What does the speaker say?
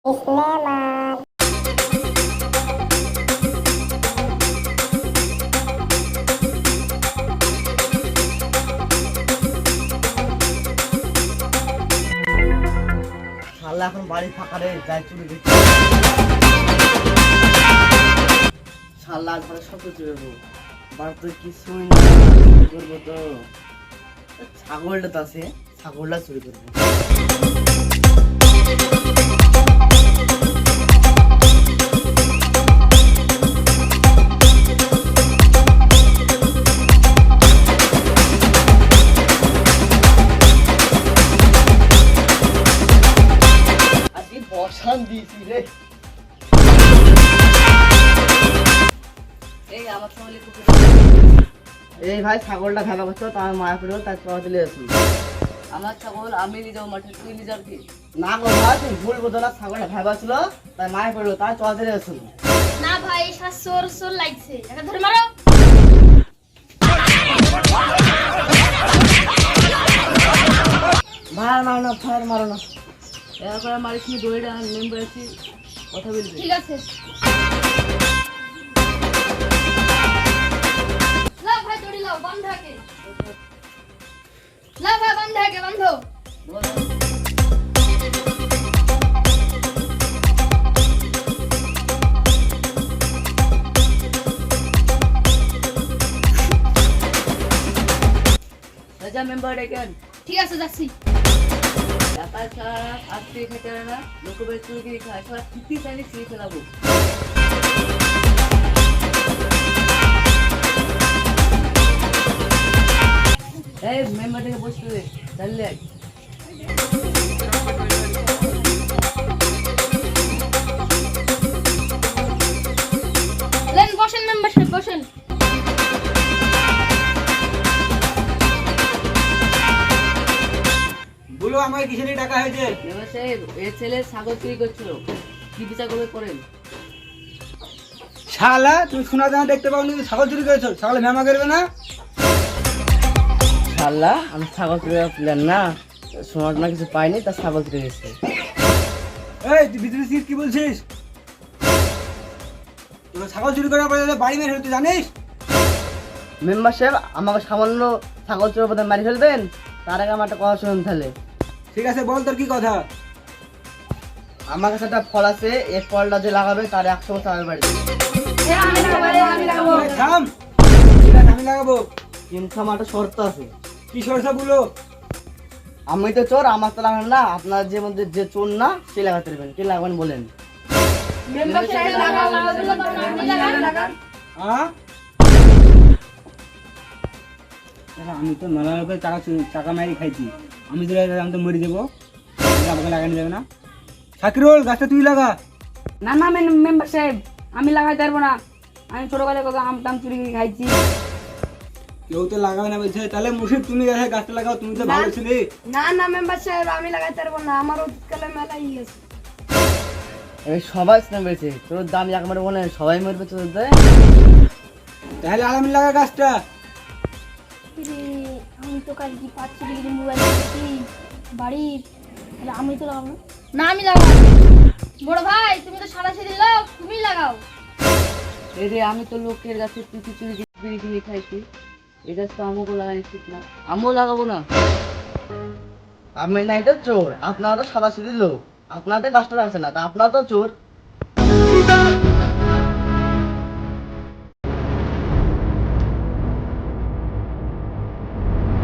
Disclaimer. শালা এখন বাড়ি ফাঁকা রে, যাই চুরি দেখি। শালা ঘরে সব চুরি করবো, বাড়িতে কিছুই না, চুরি করবো তো। ছাগলটা তো আছে, ছাগলটা চুরি করবো। আজকে বসান দিয়েছি রে। এই আমার সঙ্গে এই ভাই ছাগলটা ভেবা করছো, তার মায়া পড়লো, তার চড়া দিলে আসুন। আমার ছাগল আমি নিয়ে যাবো মাঠে, তুই নিয়ে যাবি? না গো ভাই, তুমি ভুল বোঝো না, ছাগলটা ভেবা ছিল, তার মায়া পড়লো, তার চড়া দিলে আসুন। না ভাই এটা সোর সোর লাগছে, এটা ধরে মারো। ভাই মারো না, ভাই মারো না। এরপর মারিস নি, দড়িটা মেম্বার আছি, কথা বলবি। ঠিক আছে, লাও ভাই দড়ি লাও, বন্ধ থাকে, লাও ভাই বন্ধ থাকে, বন্ধ। রাজা মেম্বার ডেকেন। ঠিক আছে যাচ্ছি। একা ছাড়া আজকে খেতে পারে না, লোকের চুরি খায়, সারা খিস্তি চাইলে ছিঁড়ে ফেলাবো। এই মেম্বার ডেকে বসতে দে, চাললে লেন বসেন মেম্বার সাহেব, বসেন। বলো আমাকে কিসের নিয়ে টাকা হয়েছে? মেম্বার সাহেব, এর ছেলে ছাগল চুরি করছিল, কি বিচার করবে করেন? শালা তুমি শোনা জানা দেখতে পাও নি, ছাগল চুরি করেছো, ছাগল মেমা করবে না? শালা আমি ছাগল চুরি করার প্ল্যান না, শোনার না কিছু পাইনি, তার ছাগল চুরি গেছে। এই তুই ভিতরে সিট কি বলছিস? তোর ছাগল চুরি করার পরে বাড়ি মেরে তুই জানিস? মেম্বার সাহেব আমাকে সামান্য ছাগল চোরের পথে মারি ফেলবেন, তার আগে আমার একটা কথা শুনুন তাহলে। ঠিক আছে বল তোর কি কথা। আমার কাছে একটা ফল আছে, এই ফলটা যে লাগাবে তার 100 বছর আমার বাড়িতে। এই থাম, ঠিক আছে আমি লাগাবো। কিন্তু আমার একটা শর্ত আছে। কি সরষা বলো? আমি তো চোর, আমার তো লাগান না, আপনার যে মধ্যে যে চোর না সে লাগাতে পারবেন। কে লাগাবেন বলেন? মেম্বার সাহেব লাগাও, লাগাও, লাগাও। হ্যাঁ আমি তো নানার উপরে টাকা মারি খাইছি, আমি তো মরে যাবো, আমাকে লাগানো যাবে না। সাকিরুল গাছটা তুই লাগা। না না মেম্বার সাহেব, আমি লাগাই পারবো না, আমি ছোটবেলায় কত আম টাম চুরি করে খাইছি। কেউ তো লাগাবে না বলছে, তাহলে মুর্শিদ তুমি গাছটা লাগাও, তুমি তো ভালো ছিলে। না না মেম্বার সাহেব আমি লাগাইতে পারবো না, আমার অতীতকালে মেলাই গেছে। এই সবাই স্নেহ পেয়েছে, তোর দাম একবারে বলেন, সবাই মরবে তোর দেয়। তাহলে আলামিন লাগা গাছটা। আমি তো কাল কি 5 ডিগ্রি মোবাইল কিনেছি বাড়ির, তাহলে আমি তো লাগাবো না। আমি লাগাবো। বড় ভাই তুমি তো সারা সেদিন লাও, তুমি লাগাও। এই যে আমি তো লোকের কাছে চুরি চুরি বিড়ি কিনে খাইছি, এই গাছ তো আমাকেও লাগাই ঠিক না, আমিও লাগাবো না। আমি না এটা চোর, আপনারা তো সাদা সিধি লোক, আপনাদের গাছটা লাগছে না, তা আপনারা তো চোর।